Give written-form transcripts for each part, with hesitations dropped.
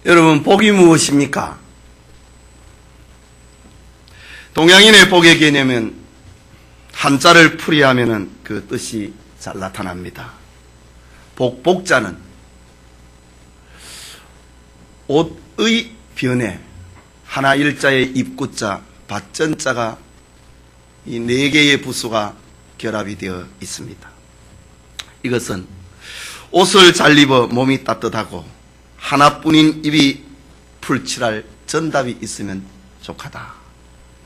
여러분, 복이 무엇입니까? 동양인의 복의 개념은 한자를 풀이하면 그 뜻이 잘 나타납니다. 복자는 옷의 변에 하나 일자의 입구자, 밭전자가 이 네 개의 부수가 결합이 되어 있습니다. 이것은 옷을 잘 입어 몸이 따뜻하고 하나뿐인 입이 풀칠할 전답이 있으면 족하다.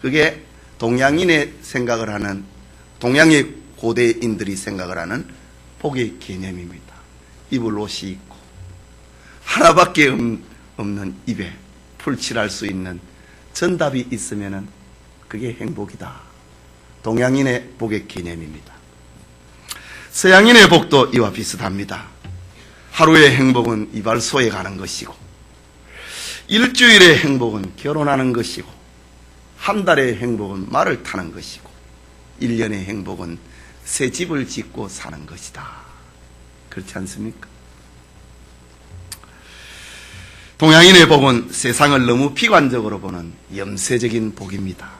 그게 동양인의 생각을 하는, 동양의 고대인들이 생각을 하는 복의 개념입니다. 입을 옷이 있고 하나밖에 없는 입에 풀칠할 수 있는 전답이 있으면 그게 행복이다. 동양인의 복의 개념입니다. 서양인의 복도 이와 비슷합니다. 하루의 행복은 이발소에 가는 것이고, 일주일의 행복은 결혼하는 것이고, 한 달의 행복은 말을 타는 것이고, 1년의 행복은 새 집을 짓고 사는 것이다. 그렇지 않습니까? 동양인의 복은 세상을 너무 비관적으로 보는 염세적인 복입니다.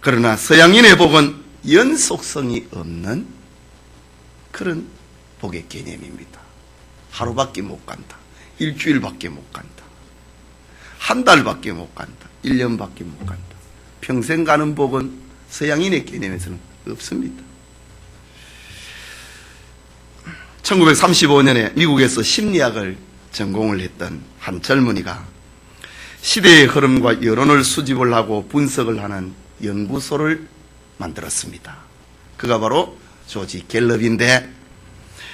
그러나 서양인의 복은 연속성이 없는 그런 복의 개념입니다. 하루밖에 못 간다. 일주일밖에 못 간다. 한 달밖에 못 간다. 1년밖에 못 간다. 평생 가는 복은 서양인의 개념에서는 없습니다. 1935년에 미국에서 심리학을 전공을 했던 한 젊은이가 시대의 흐름과 여론을 수집을 하고 분석을 하는 연구소를 만들었습니다. 그가 바로 조지 갤럽인데,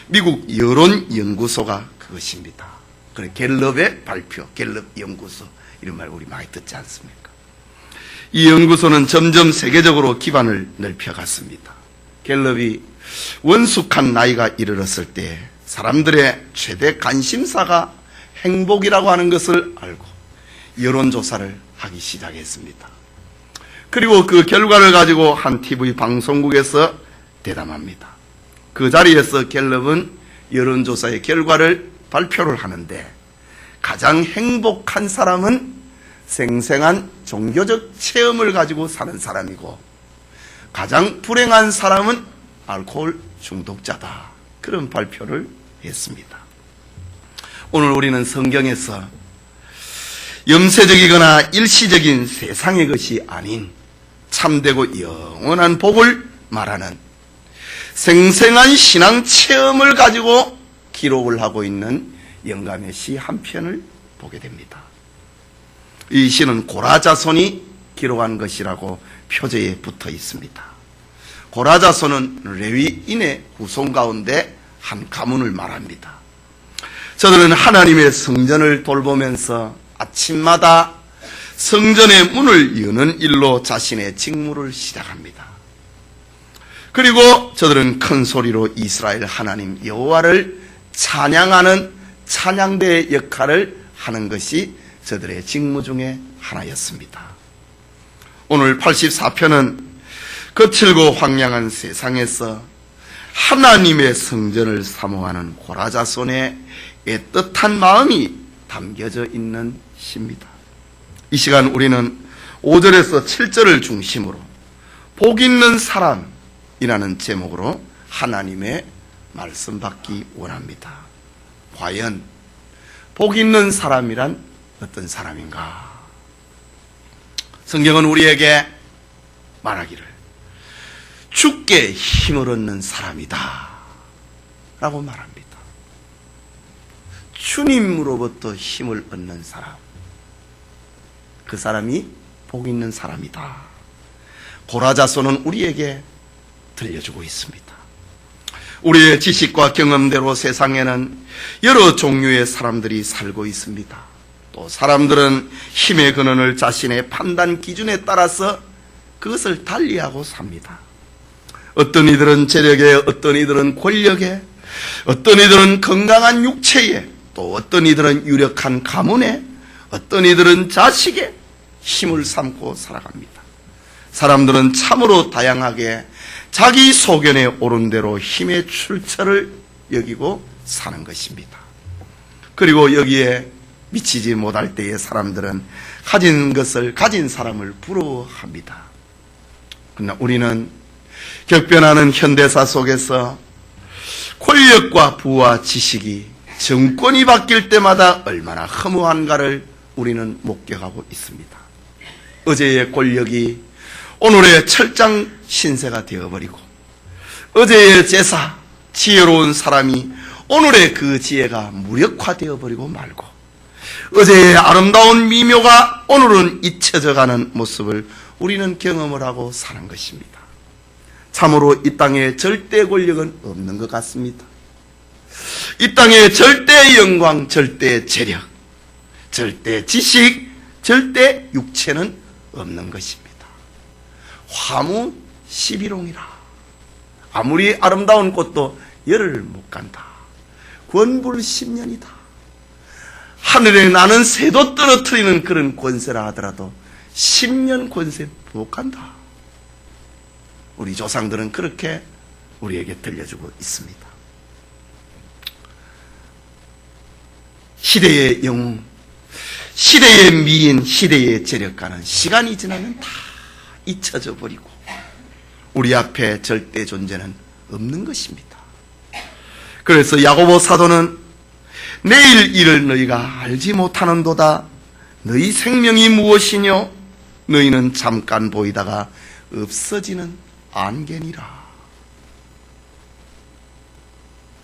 미국 여론연구소가 그것입니다. 그래, 갤럽의 발표, 갤럽 연구소, 이런 말 우리 많이 듣지 않습니까? 이 연구소는 점점 세계적으로 기반을 넓혀갔습니다. 갤럽이 원숙한 나이가 이르렀을 때 사람들의 최대 관심사가 행복이라고 하는 것을 알고 여론조사를 하기 시작했습니다. 그리고 그 결과를 가지고 한 TV 방송국에서 대담합니다. 그 자리에서 갤럽은 여론조사의 결과를 발표를 하는데, 가장 행복한 사람은 생생한 종교적 체험을 가지고 사는 사람이고, 가장 불행한 사람은 알코올 중독자다. 그런 발표를 했습니다. 오늘 우리는 성경에서 염세적이거나 일시적인 세상의 것이 아닌 참되고 영원한 복을 말하는 생생한 신앙 체험을 가지고 기록을 하고 있는 영감의 시 한 편을 보게 됩니다. 이 시는 고라자손이 기록한 것이라고 표제에 붙어 있습니다. 고라자손은 레위인의 후손 가운데 한 가문을 말합니다. 저들은 하나님의 성전을 돌보면서 아침마다 성전의 문을 여는 일로 자신의 직무를 시작합니다. 그리고 저들은 큰 소리로 이스라엘 하나님 여호와를 찬양하는 찬양대의 역할을 하는 것이 저들의 직무 중에 하나였습니다. 오늘 84편은 거칠고 황량한 세상에서 하나님의 성전을 사모하는 고라자손의 애틋한 마음이 담겨져 있는 시입니다. 이 시간 우리는 5절에서 7절을 중심으로 복 있는 사람이라는 제목으로 하나님의 말씀 받기 원합니다. 과연 복 있는 사람이란 어떤 사람인가? 성경은 우리에게 말하기를 주께 힘을 얻는 사람이다 라고 말합니다. 주님으로부터 힘을 얻는 사람, 그 사람이 복 있는 사람이다. 고라자손은 우리에게 들려주고 있습니다. 우리의 지식과 경험대로 세상에는 여러 종류의 사람들이 살고 있습니다. 또 사람들은 힘의 근원을 자신의 판단 기준에 따라서 그것을 달리하고 삽니다. 어떤 이들은 재력에, 어떤 이들은 권력에, 어떤 이들은 건강한 육체에, 또 어떤 이들은 유력한 가문에, 어떤 이들은 자식에 힘을 삼고 살아갑니다. 사람들은 참으로 다양하게 자기 소견에 옳은 대로 힘의 출처를 여기고 사는 것입니다. 그리고 여기에 미치지 못할 때의 사람들은 가진 것을 가진 사람을 부러워합니다. 그러나 우리는 격변하는 현대사 속에서 권력과 부와 지식이 정권이 바뀔 때마다 얼마나 허무한가를 우리는 목격하고 있습니다. 어제의 권력이 오늘의 철장 신세가 되어버리고, 어제의 제사, 지혜로운 사람이 오늘의 그 지혜가 무력화되어버리고 말고, 어제의 아름다운 미묘가 오늘은 잊혀져가는 모습을 우리는 경험을 하고 사는 것입니다. 참으로 이 땅에 절대 권력은 없는 것 같습니다. 이 땅에 절대 영광, 절대 재력, 절대 지식, 절대 육체는 없는 것입니다. 화무 11홍이라. 아무리 아름다운 꽃도 열을 못 간다. 권불 10년이다. 하늘에 나는 새도 떨어뜨리는 그런 권세라 하더라도 10년 권세 못 간다. 우리 조상들은 그렇게 우리에게 들려주고 있습니다. 시대의 영웅, 시대의 미인, 시대의 재력가는 시간이 지나면 다 잊혀져 버리고 우리 앞에 절대 존재는 없는 것입니다. 그래서 야고보 사도는 내일 일을 너희가 알지 못하는도다. 너희 생명이 무엇이뇨? 너희는 잠깐 보이다가 없어지는 안개니라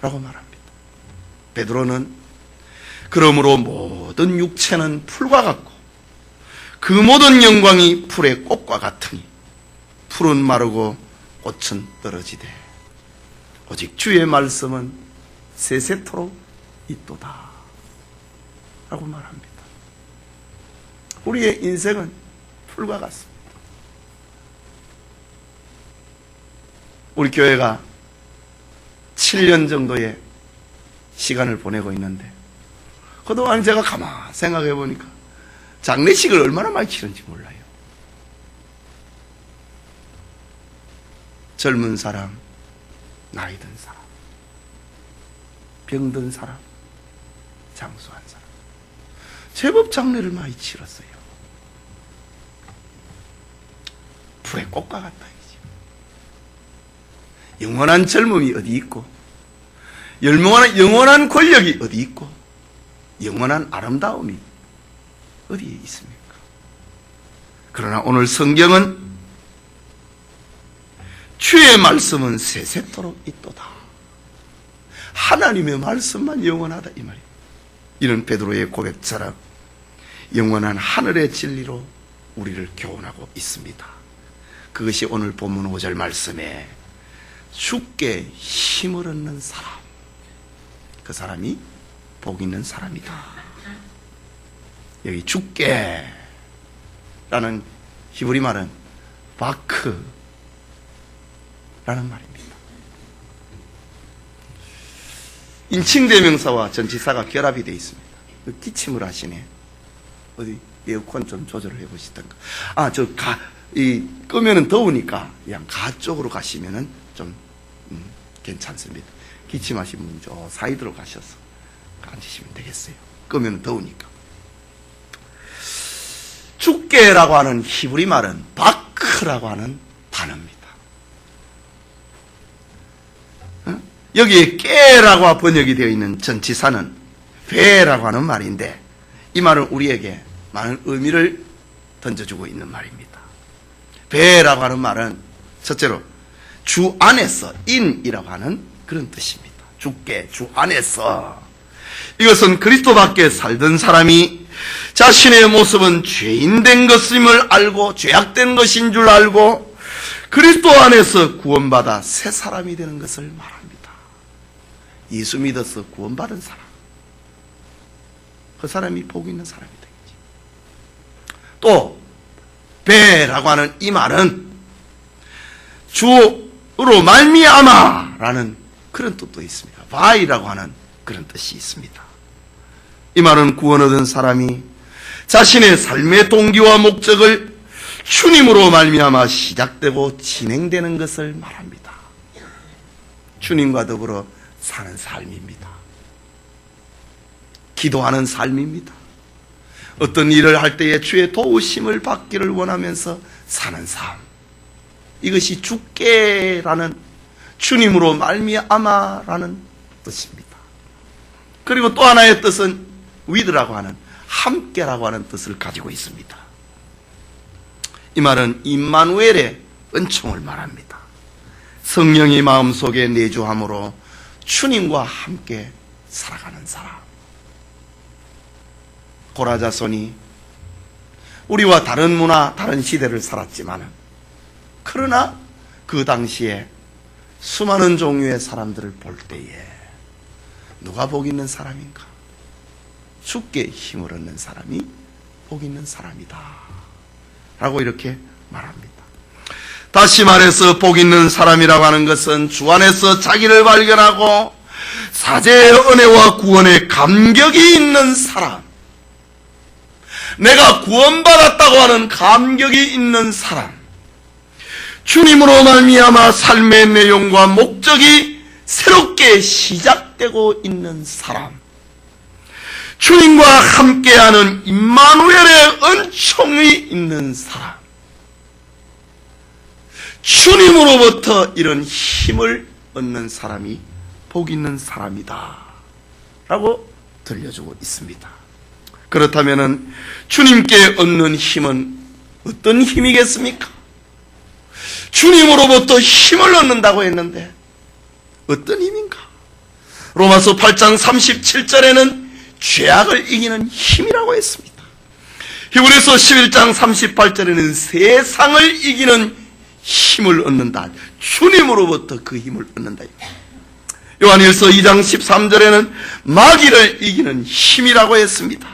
라고 말합니다. 베드로는 그러므로 모든 육체는 풀과 같고 그 모든 영광이 풀의 꽃과 같으니 풀은 마르고 꽃은 떨어지되 오직 주의 말씀은 세세토록 있도다 라고 말합니다. 우리의 인생은 풀과 같습니다. 우리 교회가 7년 정도의 시간을 보내고 있는데 그동안 제가 가만히 생각해 보니까 장례식을 얼마나 많이 치른지 몰라요. 젊은 사람, 나이 든 사람, 병든 사람, 장수한 사람, 제법 장례를 많이 치렀어요. 풀의 꽃과 같다 이거죠. 영원한 젊음이 어디 있고, 영원한 권력이 어디 있고, 영원한 아름다움이 어디에 있습니까? 그러나 오늘 성경은 주의 말씀은 세세토록 있도다. 하나님의 말씀만 영원하다 이 말이에요. 이런 베드로의 고백처럼 영원한 하늘의 진리로 우리를 교훈하고 있습니다. 그것이 오늘 본문 5절 말씀에 주께 힘을 얻는 사람, 그 사람이 복 있는 사람이다. 여기 주께 라는 히브리 말은 바크 라는 말입니다. 인칭대명사와 전치사가 결합이 되어 있습니다. 기침을 하시네. 어디 에어컨 좀 조절을 해보시던가. 끄면은 더우니까 그냥 가 쪽으로 가시면은 좀 괜찮습니다. 기침하신 분 저 사이드로 가셔서 앉으시면 되겠어요. 끄면 더우니까. 주께라고 하는 히브리 말은 바크라고 하는 단어입니다. 여기에 깨라고 번역이 되어 있는 전치사는 배라고 하는 말인데 이 말은 우리에게 많은 의미를 던져주고 있는 말입니다. 배라고 하는 말은 첫째로 주 안에서 인이라고 하는 그런 뜻입니다. 주께 주 안에서. 이것은 그리스도 밖에 살던 사람이 자신의 모습은 죄인된 것임을 알고 죄악된 것인 줄 알고 그리스도 안에서 구원받아 새 사람이 되는 것을 말합니다. 예수 믿어서 구원받은 사람, 그 사람이 복 있는 사람이 되겠지. 또 배라고 하는 이 말은 주로 말미암아라는 그런 뜻도 있습니다. 바이라고 하는 그런 뜻이 있습니다. 이 말은 구원 얻은 사람이 자신의 삶의 동기와 목적을 주님으로 말미암아 시작되고 진행되는 것을 말합니다. 주님과 더불어 사는 삶입니다. 기도하는 삶입니다. 어떤 일을 할 때에 주의 도우심을 받기를 원하면서 사는 삶, 이것이 주께라는, 주님으로 말미암아라는 뜻입니다. 그리고 또 하나의 뜻은 with라고 하는, 함께라고 하는 뜻을 가지고 있습니다. 이 말은 임마누엘의 은총을 말합니다. 성령이 마음속에 내주함으로 주님과 함께 살아가는 사람. 고라자손이 우리와 다른 문화, 다른 시대를 살았지만, 그러나 그 당시에 수많은 종류의 사람들을 볼 때에 누가 복 있는 사람인가? 주께 힘을 얻는 사람이 복 있는 사람이다 라고 이렇게 말합니다. 다시 말해서 복 있는 사람이라고 하는 것은 주 안에서 자기를 발견하고 사죄의 은혜와 구원의 감격이 있는 사람, 내가 구원받았다고 하는 감격이 있는 사람, 주님으로 말미암아 삶의 내용과 목적이 새롭게 시작되고 있는 사람, 주님과 함께하는 임마누엘의 은총이 있는 사람, 주님으로부터 이런 힘을 얻는 사람이 복 있는 사람이다 라고 들려주고 있습니다. 그렇다면 주님께 얻는 힘은 어떤 힘이겠습니까? 주님으로부터 힘을 얻는다고 했는데 어떤 힘인가? 로마서 8장 37절에는 죄악을 이기는 힘이라고 했습니다. 히브리서 11장 38절에는 세상을 이기는 힘을 얻는다. 주님으로부터 그 힘을 얻는다. 요한일서 2장 13절에는 마귀를 이기는 힘이라고 했습니다.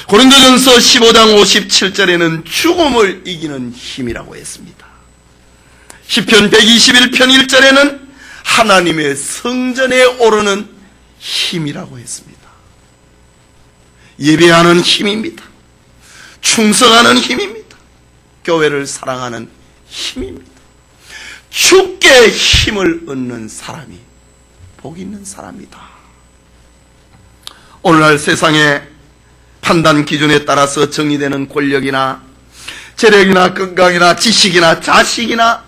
고린도전서 15장 57절에는 죽음을 이기는 힘이라고 했습니다. 시편 121편 1절에는 하나님의 성전에 오르는 힘이라고 했습니다. 예배하는 힘입니다. 충성하는 힘입니다. 교회를 사랑하는 힘입니다. 주께 힘을 얻는 사람이 복 있는 사람이다. 오늘날 세상의 판단 기준에 따라서 정의되는 권력이나 재력이나 건강이나 지식이나 자식이나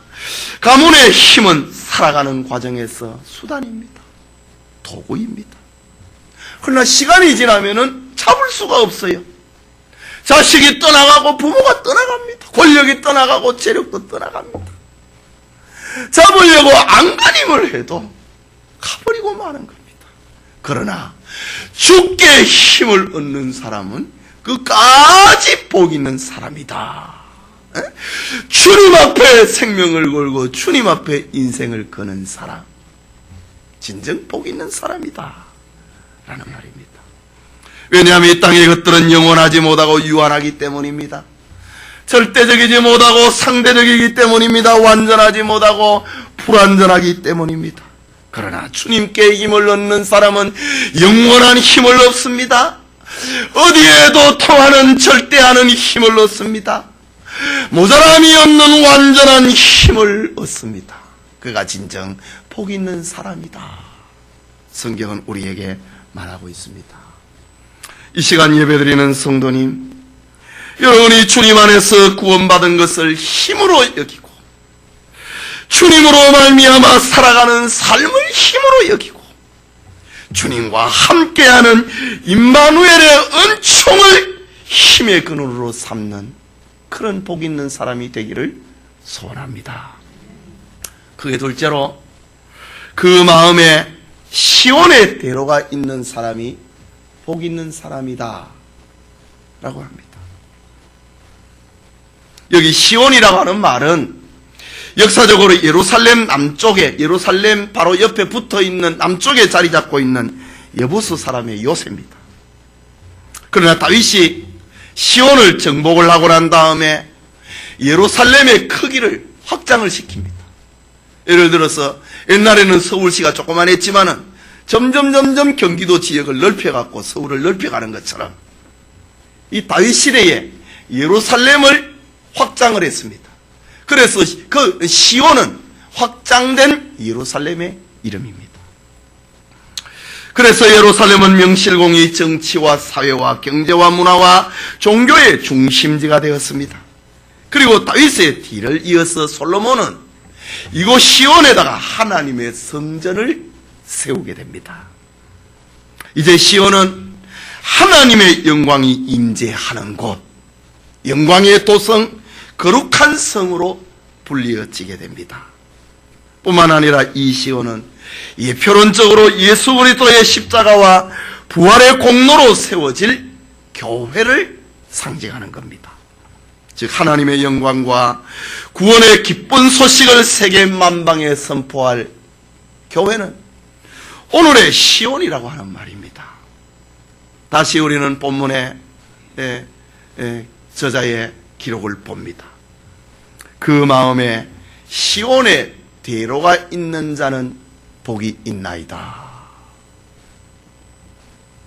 가문의 힘은 살아가는 과정에서 수단입니다. 도구입니다. 그러나 시간이 지나면은 잡을 수가 없어요. 자식이 떠나가고 부모가 떠나갑니다. 권력이 떠나가고 재력도 떠나갑니다. 잡으려고 안간힘을 해도 가버리고 마는 겁니다. 그러나 주께 힘을 얻는 사람은 끝까지 복 있는 사람이다. 주님 앞에 생명을 걸고 주님 앞에 인생을 거는 사람, 진정 복 있는 사람이다 라는 말입니다. 왜냐하면 이 땅의 것들은 영원하지 못하고 유한하기 때문입니다. 절대적이지 못하고 상대적이기 때문입니다. 완전하지 못하고 불완전하기 때문입니다. 그러나 주님께 힘을 얻는 사람은 영원한 힘을 얻습니다. 어디에도 통하는 절대하는 힘을 얻습니다. 모자람이 없는 완전한 힘을 얻습니다. 그가 진정 복 있는 사람이다. 성경은 우리에게 말하고 있습니다. 이 시간 예배드리는 성도님, 여러분이 주님 안에서 구원받은 것을 힘으로 여기고 주님으로 말미암아 살아가는 삶을 힘으로 여기고 주님과 함께하는 임마누엘의 은총을 힘의 근원으로 삼는 그런 복 있는 사람이 되기를 소원합니다. 그게 둘째로 그 마음에 시온의 대로가 있는 사람이 복 있는 사람이다 라고 합니다. 여기 시온이라고 하는 말은 역사적으로 예루살렘 남쪽에, 예루살렘 바로 옆에 붙어있는 남쪽에 자리 잡고 있는 여부스 사람의 요새입니다. 그러나 다윗이 시온을 정복을 하고 난 다음에 예루살렘의 크기를 확장을 시킵니다. 예를 들어서 옛날에는 서울시가 조그만했지만은 점점 경기도 지역을 넓혀갖고 서울을 넓혀가는 것처럼 이 다윗 시대에 예루살렘을 확장을 했습니다. 그래서 그 시온은 확장된 예루살렘의 이름입니다. 그래서 예루살렘은 명실공히 정치와 사회와 경제와 문화와 종교의 중심지가 되었습니다. 그리고 다윗의 뒤를 이어서 솔로몬은 이곳 시온에다가 하나님의 성전을 세우게 됩니다. 이제 시온은 하나님의 영광이 임재하는 곳, 영광의 도성, 거룩한 성으로 불리어지게 됩니다. 뿐만 아니라 이 시온은 표론적으로 예수 그리스도의 십자가와 부활의 공로로 세워질 교회를 상징하는 겁니다. 즉 하나님의 영광과 구원의 기쁜 소식을 세계 만방에 선포할 교회는 오늘의 시온이라고 하는 말입니다. 다시 우리는 본문의 저자의 기록을 봅니다. 그 마음에 시온의 대로가 있는 자는 복이 있나이다.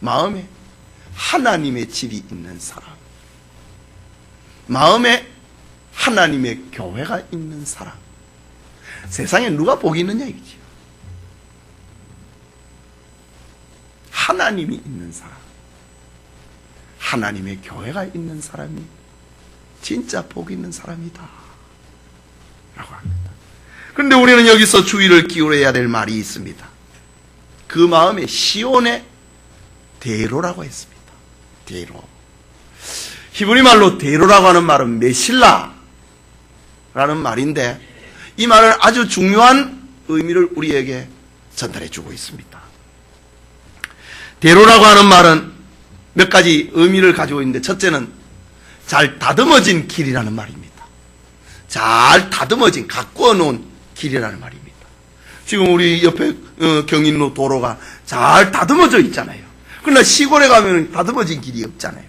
마음에 하나님의 집이 있는 사람, 마음에 하나님의 교회가 있는 사람, 세상에 누가 복이 있느냐 이거죠. 하나님이 있는 사람, 하나님의 교회가 있는 사람이 진짜 복 있는 사람이다 라고 합니다. 그런데 우리는 여기서 주의를 기울여야 될 말이 있습니다. 그 마음에 시온의 대로라고 했습니다. 대로. 히브리 말로 대로라고 하는 말은 메실라라는 말인데 이 말은 아주 중요한 의미를 우리에게 전달해 주고 있습니다. 대로라고 하는 말은 몇 가지 의미를 가지고 있는데 첫째는 잘 다듬어진 길이라는 말입니다. 잘 다듬어진, 가꾸어 놓은 길이라는 말입니다. 지금 우리 옆에 경인로 도로가 잘 다듬어져 있잖아요. 그러나 시골에 가면 다듬어진 길이 없잖아요.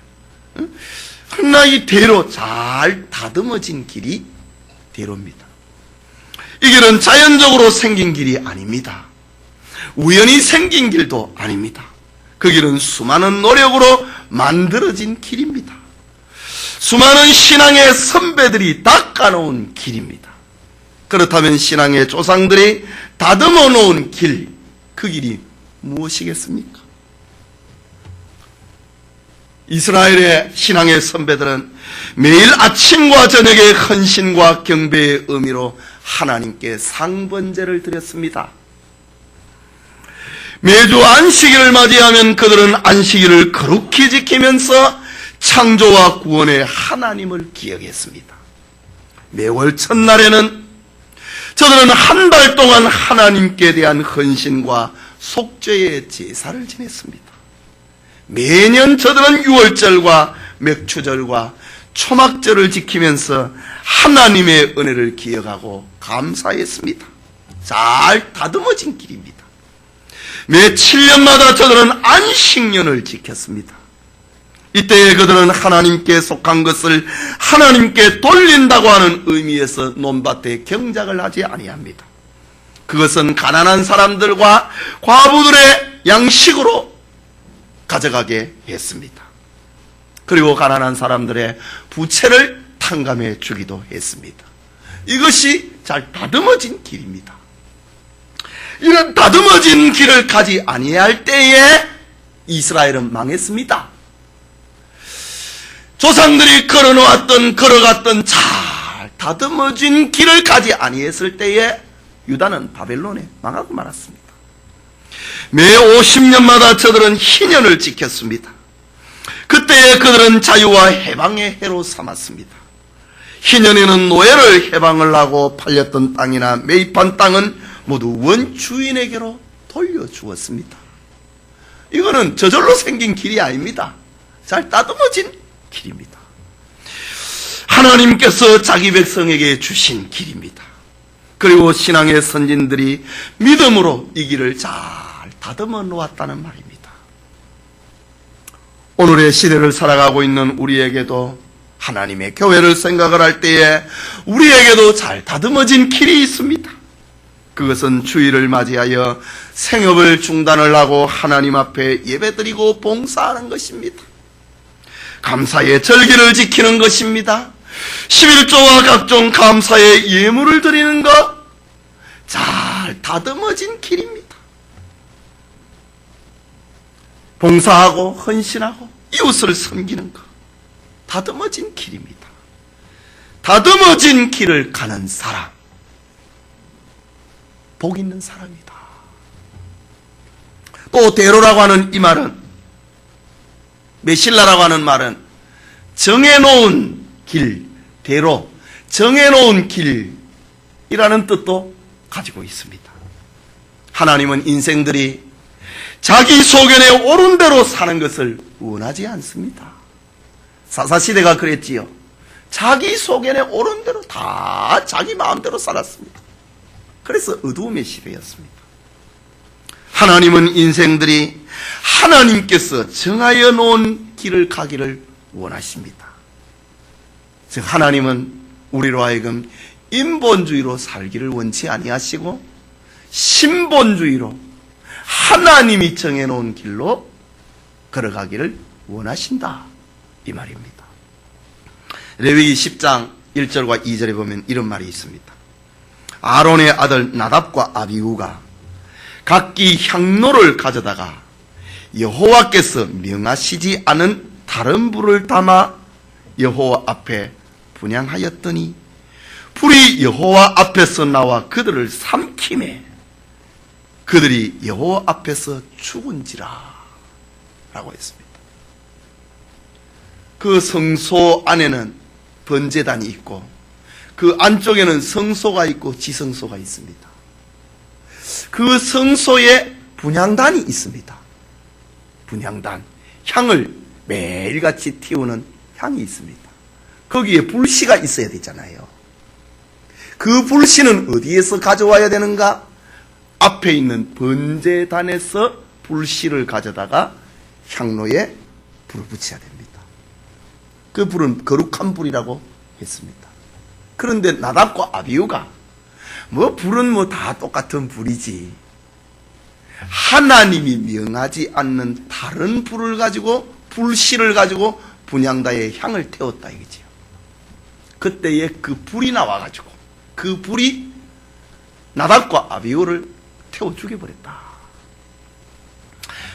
그러나 이 대로, 잘 다듬어진 길이 대로입니다. 이 길은 자연적으로 생긴 길이 아닙니다. 우연히 생긴 길도 아닙니다. 그 길은 수많은 노력으로 만들어진 길입니다. 수많은 신앙의 선배들이 닦아놓은 길입니다. 그렇다면 신앙의 조상들이 다듬어 놓은 길, 그 길이 무엇이겠습니까? 이스라엘의 신앙의 선배들은 매일 아침과 저녁에 헌신과 경배의 의미로 하나님께 상번제를 드렸습니다. 매주 안식일을 맞이하면 그들은 안식일을 거룩히 지키면서 창조와 구원의 하나님을 기억했습니다. 매월 첫날에는 저들은 한 달 동안 하나님께 대한 헌신과 속죄의 제사를 지냈습니다. 매년 저들은 유월절과 맥추절과 초막절을 지키면서 하나님의 은혜를 기억하고 감사했습니다. 잘 다듬어진 길입니다. 매 7년마다 저들은 안식년을 지켰습니다. 이때에 그들은 하나님께 속한 것을 하나님께 돌린다고 하는 의미에서 논밭에 경작을 하지 아니합니다. 그것은 가난한 사람들과 과부들의 양식으로 가져가게 했습니다. 그리고 가난한 사람들의 부채를 탕감해 주기도 했습니다. 이것이 잘 다듬어진 길입니다. 이런 다듬어진 길을 가지 아니할 때에 이스라엘은 망했습니다. 조상들이 걸어갔던 잘 다듬어진 길을 가지 아니했을 때에 유다는 바벨론에 망하고 말았습니다. 매 50년마다 저들은 희년을 지켰습니다. 그때에 그들은 자유와 해방의 해로 삼았습니다. 희년에는 노예를 해방을 하고 팔렸던 땅이나 매입한 땅은 모두 원주인에게로 돌려주었습니다. 이거는 저절로 생긴 길이 아닙니다. 잘 다듬어진 길입니다. 하나님께서 자기 백성에게 주신 길입니다. 그리고 신앙의 선진들이 믿음으로 이 길을 잘 다듬어 놓았다는 말입니다. 오늘의 시대를 살아가고 있는 우리에게도 하나님의 교회를 생각을 할 때에 우리에게도 잘 다듬어진 길이 있습니다. 그것은 주일을 맞이하여 생업을 중단을 하고 하나님 앞에 예배드리고 봉사하는 것입니다. 감사의 절기를 지키는 것입니다. 11조와 각종 감사의 예물을 드리는 것, 잘 다듬어진 길입니다. 봉사하고 헌신하고 이웃을 섬기는 것, 다듬어진 길입니다. 다듬어진 길을 가는 사람, 복 있는 사람이다. 또 대로라고 하는 이 말은, 메실라라고 하는 말은 정해놓은 길, 대로, 정해놓은 길이라는 뜻도 가지고 있습니다. 하나님은 인생들이 자기 소견에 옳은 대로 사는 것을 원하지 않습니다. 사사시대가 그랬지요. 자기 소견에 옳은 대로 다 자기 마음대로 살았습니다. 그래서 어두움의 시대였습니다. 하나님은 인생들이 하나님께서 정하여 놓은 길을 가기를 원하십니다. 즉 하나님은 우리로 하여금 인본주의로 살기를 원치 아니하시고 신본주의로 하나님이 정해놓은 길로 걸어가기를 원하신다, 이 말입니다. 레위기 10장 1절과 2절에 보면 이런 말이 있습니다. 아론의 아들 나답과 아비후가 각기 향로를 가져다가 여호와께서 명하시지 않은 다른 불을 담아 여호와 앞에 분향하였더니 불이 여호와 앞에서 나와 그들을 삼키매 그들이 여호와 앞에서 죽은지라 라고 했습니다. 그 성소 안에는 번제단이 있고 그 안쪽에는 성소가 있고 지성소가 있습니다. 그 성소에 분향단이 있습니다. 분향단, 향을 매일같이 틔우는 향이 있습니다. 거기에 불씨가 있어야 되잖아요. 그 불씨는 어디에서 가져와야 되는가? 앞에 있는 번제단에서 불씨를 가져다가 향로에 불을 붙여야 됩니다. 그 불은 거룩한 불이라고 했습니다. 그런데 나답과 아비후가 불은 다 똑같은 불이지, 하나님이 명하지 않는 다른 불을 가지고, 불씨를 가지고 분향다의 향을 태웠다 이거지요. 그때에 그 불이 나와가지고 그 불이 나답과 아비후를 태워 죽여버렸다.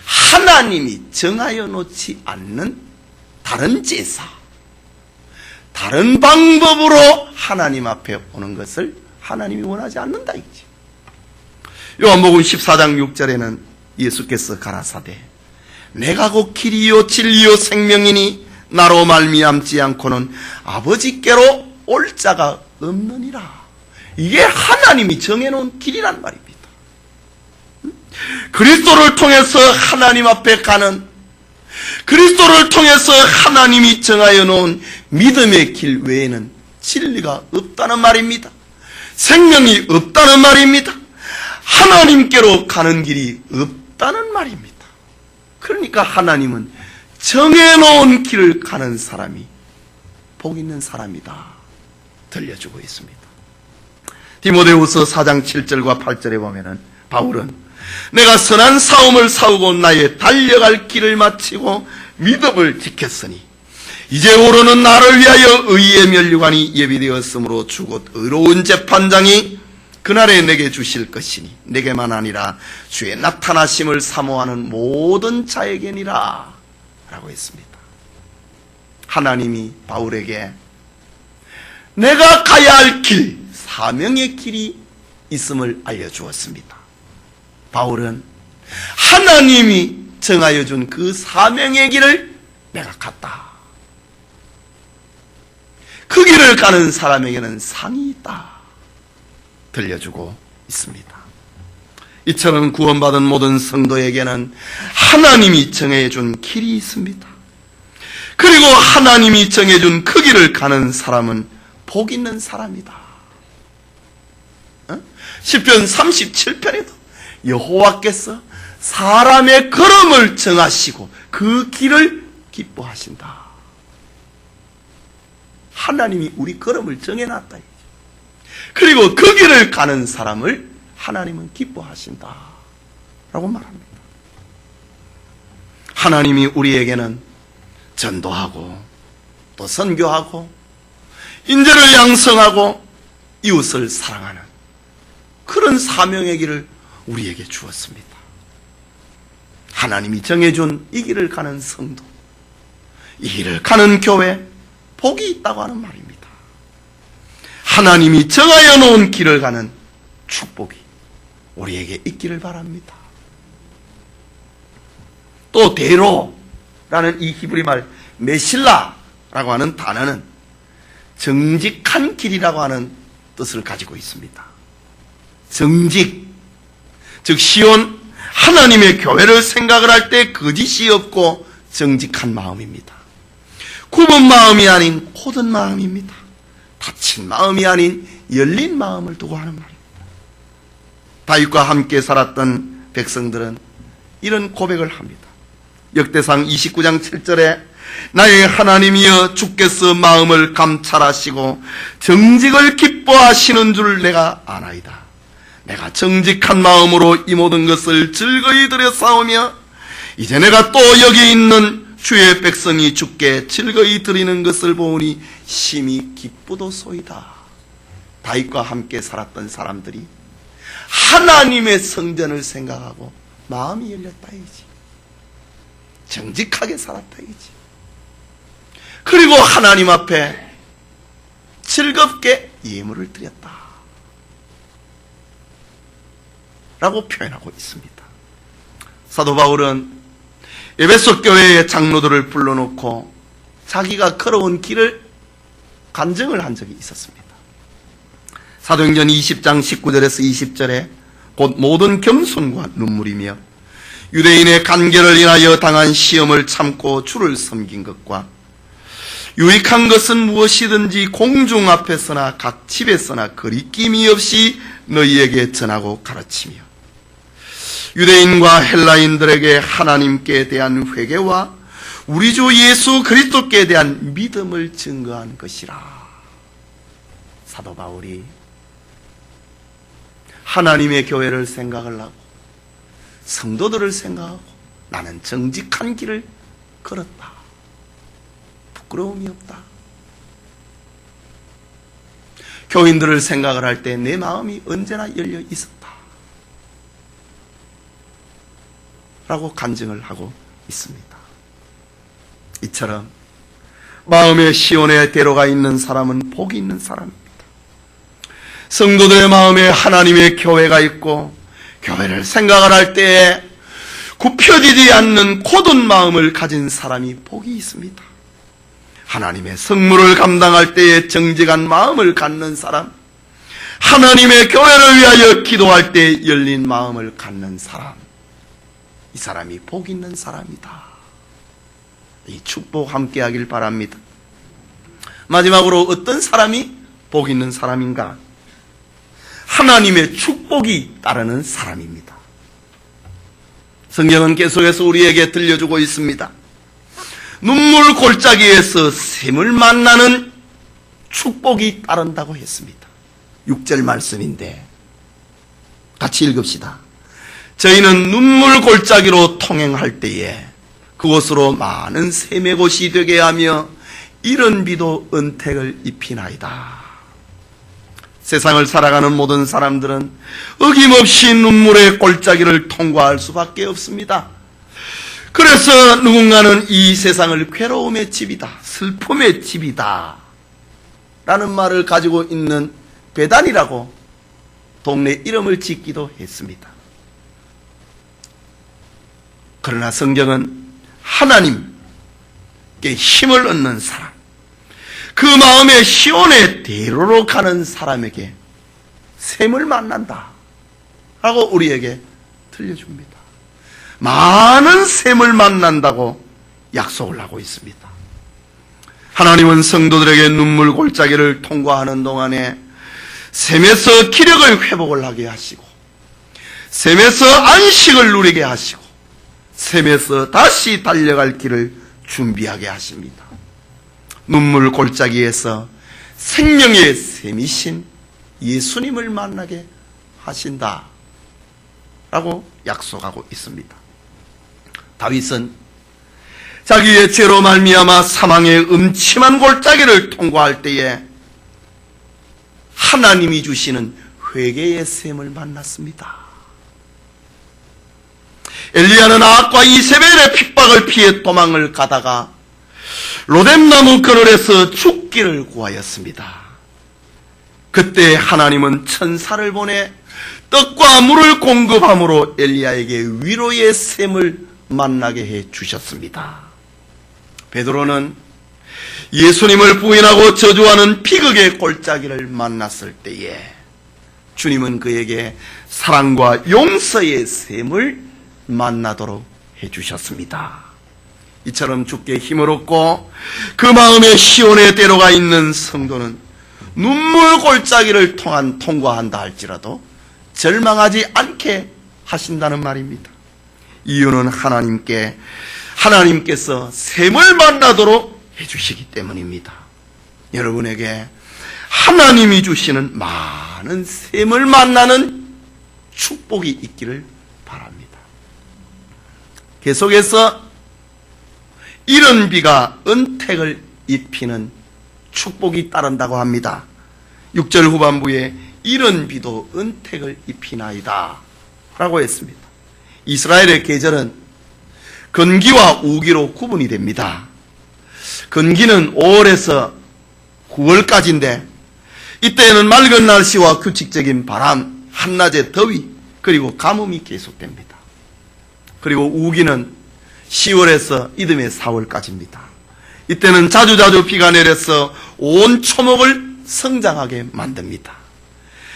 하나님이 정하여 놓지 않는 다른 제사, 다른 방법으로 하나님 앞에 오는 것을 하나님이 원하지 않는다 이거지. 요한복음 14장 6절에는 예수께서 가라사대 내가 곧 길이요 진리요 생명이니 나로 말미암지 않고는 아버지께로 올 자가 없느니라. 이게 하나님이 정해놓은 길이란 말입니다. 그리스도를 통해서 하나님 앞에 가는, 그리스도를 통해서 하나님이 정하여 놓은 믿음의 길 외에는 진리가 없다는 말입니다. 생명이 없다는 말입니다. 하나님께로 가는 길이 없다는 말입니다. 그러니까 하나님은 정해놓은 길을 가는 사람이 복 있는 사람이다 들려주고 있습니다. 디모데후서 4장 7절과 8절에 보면은 바울은 내가 선한 싸움을 싸우고 나의 달려갈 길을 마치고 믿음을 지켰으니 이제 오르는 나를 위하여 의의 면류관이 예비되었으므로 주곧 의로운 재판장이 그날에 내게 주실 것이니 내게만 아니라 주의 나타나심을 사모하는 모든 자에게니라 라고 했습니다. 하나님이 바울에게 내가 가야 할 길, 사명의 길이 있음을 알려주었습니다. 바울은 하나님이 정하여 준 그 사명의 길을 내가 갔다. 그 길을 가는 사람에게는 상이 있다 들려주고 있습니다. 이처럼 구원받은 모든 성도에게는 하나님이 정해준 길이 있습니다. 그리고 하나님이 정해준 그 길을 가는 사람은 복 있는 사람이다. 시편 37편에도 여호와께서 사람의 걸음을 정하시고 그 길을 기뻐하신다. 하나님이 우리 걸음을 정해놨다. 그리고 그 길을 가는 사람을 하나님은 기뻐하신다 라고 말합니다. 하나님이 우리에게는 전도하고 또 선교하고 인재를 양성하고 이웃을 사랑하는 그런 사명의 길을 우리에게 주었습니다. 하나님이 정해준 이 길을 가는 성도, 이 길을 가는 교회, 복이 있다고 하는 말입니다. 하나님이 정하여 놓은 길을 가는 축복이 우리에게 있기를 바랍니다. 또 대로라는 이 히브리 말 메실라라고 하는 단어는 정직한 길이라고 하는 뜻을 가지고 있습니다. 정직, 즉 시온 하나님의 교회를 생각을 할 때 거짓이 없고 정직한 마음입니다. 굽은 마음이 아닌 고든 마음입니다. 닫힌 마음이 아닌 열린 마음을 두고 하는 말입니다. 다윗과 함께 살았던 백성들은 이런 고백을 합니다. 역대상 29장 7절에 나의 하나님이여 주께서 마음을 감찰하시고 정직을 기뻐하시는 줄 내가 아나이다. 내가 정직한 마음으로 이 모든 것을 즐거이 드려 싸우며 이제 내가 또 여기 있는 주의 백성이 주께 즐거이 드리는 것을 보니 심히 기쁘도소이다. 다윗과 함께 살았던 사람들이 하나님의 성전을 생각하고 마음이 열렸다이지. 정직하게 살았다이지. 그리고 하나님 앞에 즐겁게 예물을 드렸다 라고 표현하고 있습니다. 사도 바울은 에베소 교회의 장로들을 불러놓고 자기가 걸어온 길을 간증을 한 적이 있었습니다. 사도행전 20장 19절에서 20절에 곧 모든 겸손과 눈물이며 유대인의 간계를 인하여 당한 시험을 참고 주를 섬긴 것과 유익한 것은 무엇이든지 공중 앞에서나 각 집에서나 거리낌이 없이 너희에게 전하고 가르치며 유대인과 헬라인들에게 하나님께 대한 회개와 우리 주 예수 그리스도께 대한 믿음을 증거한 것이라. 사도 바울이 하나님의 교회를 생각을 하고 성도들을 생각하고 나는 정직한 길을 걸었다. 부끄러움이 없다. 교인들을 생각을 할 때 내 마음이 언제나 열려 있었다 라고 간증을 하고 있습니다. 이처럼 마음의 시온의 대로가 있는 사람은 복이 있는 사람입니다. 성도들의 마음에 하나님의 교회가 있고 교회를 생각을 할 때에 굽혀지지 않는 고든 마음을 가진 사람이 복이 있습니다. 하나님의 성물을 감당할 때에 정직한 마음을 갖는 사람, 하나님의 교회를 위하여 기도할 때 열린 마음을 갖는 사람, 이 사람이 복 있는 사람이다. 이 축복 함께 하길 바랍니다. 마지막으로 어떤 사람이 복 있는 사람인가? 하나님의 축복이 따르는 사람입니다. 성경은 계속해서 우리에게 들려주고 있습니다. 눈물 골짜기에서 샘을 만나는 축복이 따른다고 했습니다. 6절 말씀인데 같이 읽읍시다. 저희는 눈물 골짜기로 통행할 때에 그곳으로 많은 샘의 곳이 되게 하며 이른 비도 은택을 입히나이다. 세상을 살아가는 모든 사람들은 어김없이 눈물의 골짜기를 통과할 수밖에 없습니다. 그래서 누군가는 이 세상을 괴로움의 집이다, 슬픔의 집이다 라는 말을 가지고 있는 베단이라고 동네 이름을 짓기도 했습니다. 그러나 성경은 하나님께 힘을 얻는 사람, 그 마음에 시온의 대로로 가는 사람에게 샘을 만난다 라고 우리에게 들려줍니다. 많은 샘을 만난다고 약속을 하고 있습니다. 하나님은 성도들에게 눈물 골짜기를 통과하는 동안에 샘에서 기력을 회복을 하게 하시고 샘에서 안식을 누리게 하시고 샘에서 다시 달려갈 길을 준비하게 하십니다. 눈물 골짜기에서 생명의 샘이신 예수님을 만나게 하신다 라고 약속하고 있습니다. 다윗은 자기의 죄로 말미암아 사망의 음침한 골짜기를 통과할 때에 하나님이 주시는 회개의 샘을 만났습니다. 엘리야는 아합과 이세벨의 핍박을 피해 도망을 가다가 로뎀나무 그늘에서 죽기를 구하였습니다. 그때 하나님은 천사를 보내 떡과 물을 공급함으로 엘리야에게 위로의 샘을 만나게 해 주셨습니다. 베드로는 예수님을 부인하고 저주하는 비극의 골짜기를 만났을 때에 주님은 그에게 사랑과 용서의 샘을 만나도록 해 주셨습니다. 이처럼 주께 힘을 얻고 그 마음에 시온의 대로가 있는 성도는 눈물 골짜기를 통과한다 할지라도 절망하지 않게 하신다는 말입니다. 이유는 하나님께서 샘을 만나도록 해주시기 때문입니다. 여러분에게 하나님이 주시는 많은 샘을 만나는 축복이 있기를 바랍니다. 계속해서 이른 비가 은택을 입히는 축복이 따른다고 합니다. 6절 후반부에 이른 비도 은택을 입히나이다 라고 했습니다. 이스라엘의 계절은 건기와 우기로 구분이 됩니다. 건기는 5월에서 9월까지인데 이때에는 맑은 날씨와 규칙적인 바람, 한낮의 더위, 그리고 가뭄이 계속됩니다. 그리고 우기는 10월에서 이듬해 4월까지입니다. 이때는 자주자주 비가 내려서 온 초목을 성장하게 만듭니다.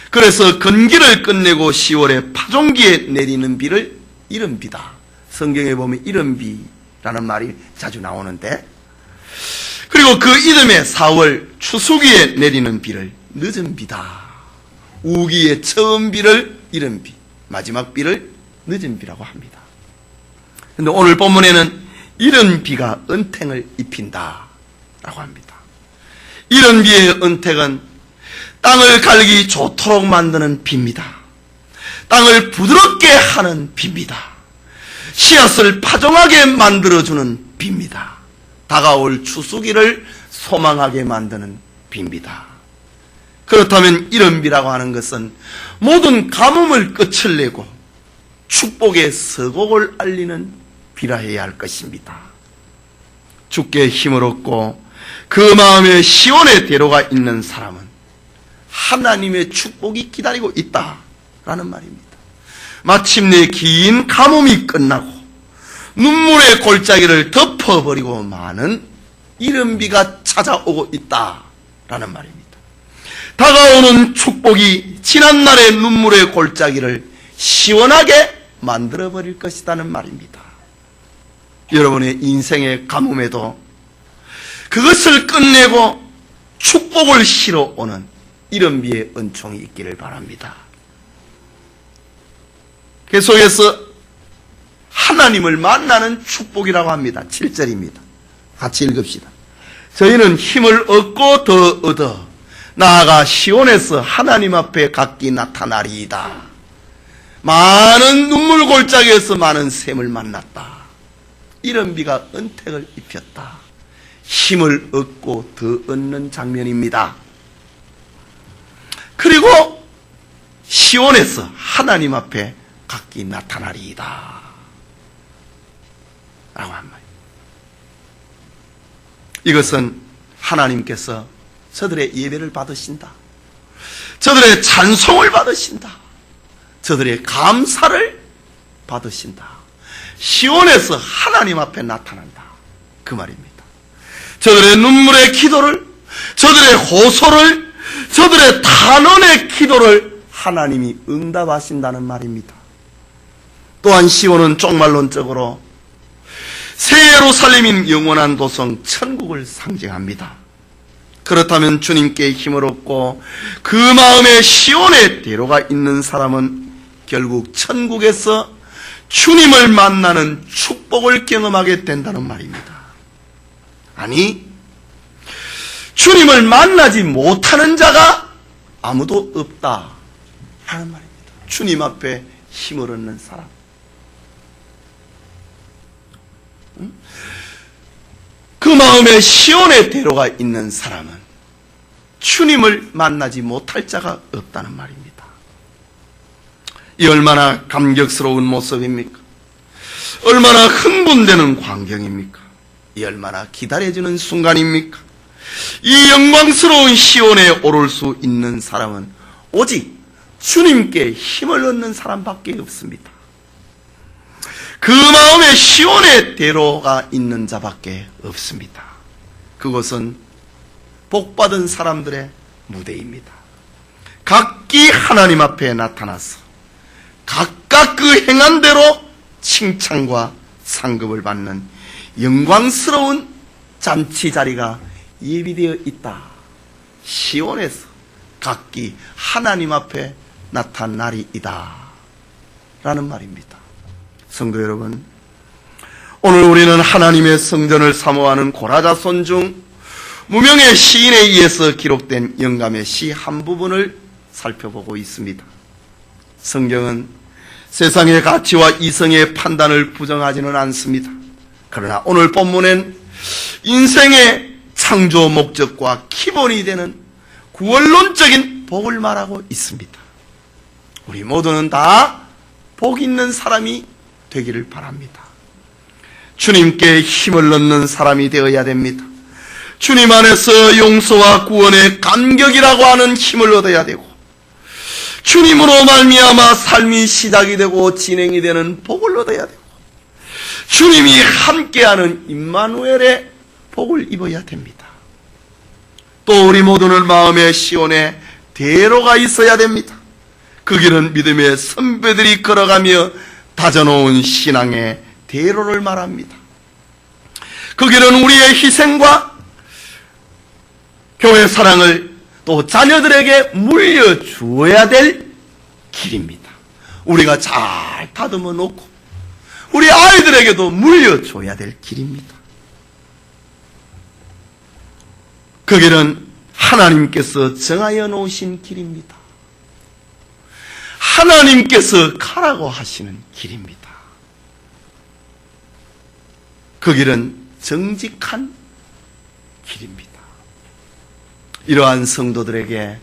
그래서 건기를 끝내고 10월에 파종기에 내리는 비를 이른 비다. 성경에 보면 이른 비라는 말이 자주 나오는데, 그리고 그 이듬해 4월 추수기에 내리는 비를 늦은 비다. 우기의 처음 비를 이른 비, 마지막 비를 늦은 비라고 합니다. 그런데 오늘 본문에는 이른 비가 은택을 입힌다 라고 합니다. 이른 비의 은택은 땅을 갈기 좋도록 만드는 비입니다. 땅을 부드럽게 하는 비입니다. 씨앗을 파종하게 만들어주는 비입니다. 다가올 추수기를 소망하게 만드는 비입니다. 그렇다면 이른 비라고 하는 것은 모든 가뭄을 끝을 내고 축복의 서곡을 알리는 비라 해야 할 것입니다. 주께 힘을 얻고 그 마음에 시온의 대로가 있는 사람은 하나님의 축복이 기다리고 있다라는 말입니다. 마침내 긴 가뭄이 끝나고 눈물의 골짜기를 덮어버리고 많은 이른 비가 찾아오고 있다라는 말입니다. 다가오는 축복이 지난날의 눈물의 골짜기를 시원하게 만들어버릴 것이라는 말입니다. 여러분의 인생의 가뭄에도 그것을 끝내고 축복을 실어오는 이른 비의 은총이 있기를 바랍니다. 계속해서 하나님을 만나는 축복이라고 합니다. 7절입니다. 같이 읽읍시다. 저희는 힘을 얻고 더 얻어 나아가 시온에서 하나님 앞에 각기 나타나리이다. 많은 눈물 골짜기에서 많은 샘을 만났다. 이른 비가 은택을 입혔다. 힘을 얻고 더 얻는 장면입니다. 그리고 시온에서 하나님 앞에 각기 나타나리이다 라고 한 말입니다. 이것은 하나님께서 저들의 예배를 받으신다. 저들의 찬송을 받으신다. 저들의 감사를 받으신다. 시온에서 하나님 앞에 나타난다. 그 말입니다. 저들의 눈물의 기도를, 저들의 호소를, 저들의 탄원의 기도를 하나님이 응답하신다는 말입니다. 또한 시온은 종말론적으로 새 예루살렘인 영원한 도성 천국을 상징합니다. 그렇다면 주님께 힘을 얻고 그 마음에 시온의 대로가 있는 사람은 결국 천국에서 주님을 만나는 축복을 경험하게 된다는 말입니다. 아니, 주님을 만나지 못하는 자가 아무도 없다 하는 말입니다. 주님 앞에 힘을 얻는 사람, 그 마음에 시온의 대로가 있는 사람은 주님을 만나지 못할 자가 없다는 말입니다. 이 얼마나 감격스러운 모습입니까? 얼마나 흥분되는 광경입니까? 이 얼마나 기다려지는 순간입니까? 이 영광스러운 시온에 오를 수 있는 사람은 오직 주님께 힘을 얻는 사람밖에 없습니다. 그 마음에 시온의 대로가 있는 자밖에 없습니다. 그것은 복받은 사람들의 무대입니다. 각기 하나님 앞에 나타나서 각각 그 행한 대로 칭찬과 상급을 받는 영광스러운 잔치 자리가 예비되어 있다. 시온에서 각기 하나님 앞에 나타나리이다 라는 말입니다. 성도 여러분, 오늘 우리는 하나님의 성전을 사모하는 고라자손 중 무명의 시인에 의해서 기록된 영감의 시 한 부분을 살펴보고 있습니다. 성경은 세상의 가치와 이성의 판단을 부정하지는 않습니다. 그러나 오늘 본문엔 인생의 창조 목적과 기본이 되는 구원론적인 복을 말하고 있습니다. 우리 모두는 다 복 있는 사람이 되기를 바랍니다. 주님께 힘을 얻는 사람이 되어야 됩니다. 주님 안에서 용서와 구원의 감격이라고 하는 힘을 얻어야 되고, 주님으로 말미암아 삶이 시작이 되고 진행이 되는 복을 얻어야 되고, 주님이 함께하는 임마누엘의 복을 입어야 됩니다. 또 우리 모두는 마음의 시온에 대로가 있어야 됩니다. 그 길은 믿음의 선배들이 걸어가며 다져놓은 신앙의 대로를 말합니다. 그 길은 우리의 희생과 교회 사랑을 또 자녀들에게 물려주어야 될 길입니다. 우리가 잘 다듬어 놓고 우리 아이들에게도 물려줘야 될 길입니다. 그 길은 하나님께서 정하여 놓으신 길입니다. 하나님께서 가라고 하시는 길입니다. 그 길은 정직한 길입니다. 이러한 성도들에게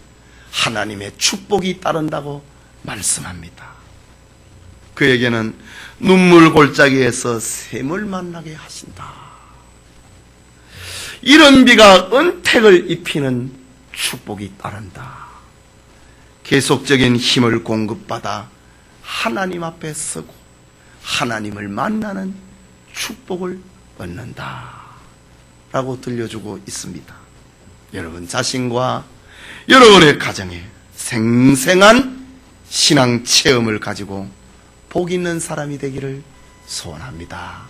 하나님의 축복이 따른다고 말씀합니다. 그에게는 눈물 골짜기에서 샘을 만나게 하신다. 이런 비가 은택을 입히는 축복이 따른다. 계속적인 힘을 공급받아 하나님 앞에 서고 하나님을 만나는 축복을 얻는다 라고 들려주고 있습니다. 여러분 자신과 여러분의 가정에 생생한 신앙 체험을 가지고 복 있는 사람이 되기를 소원합니다.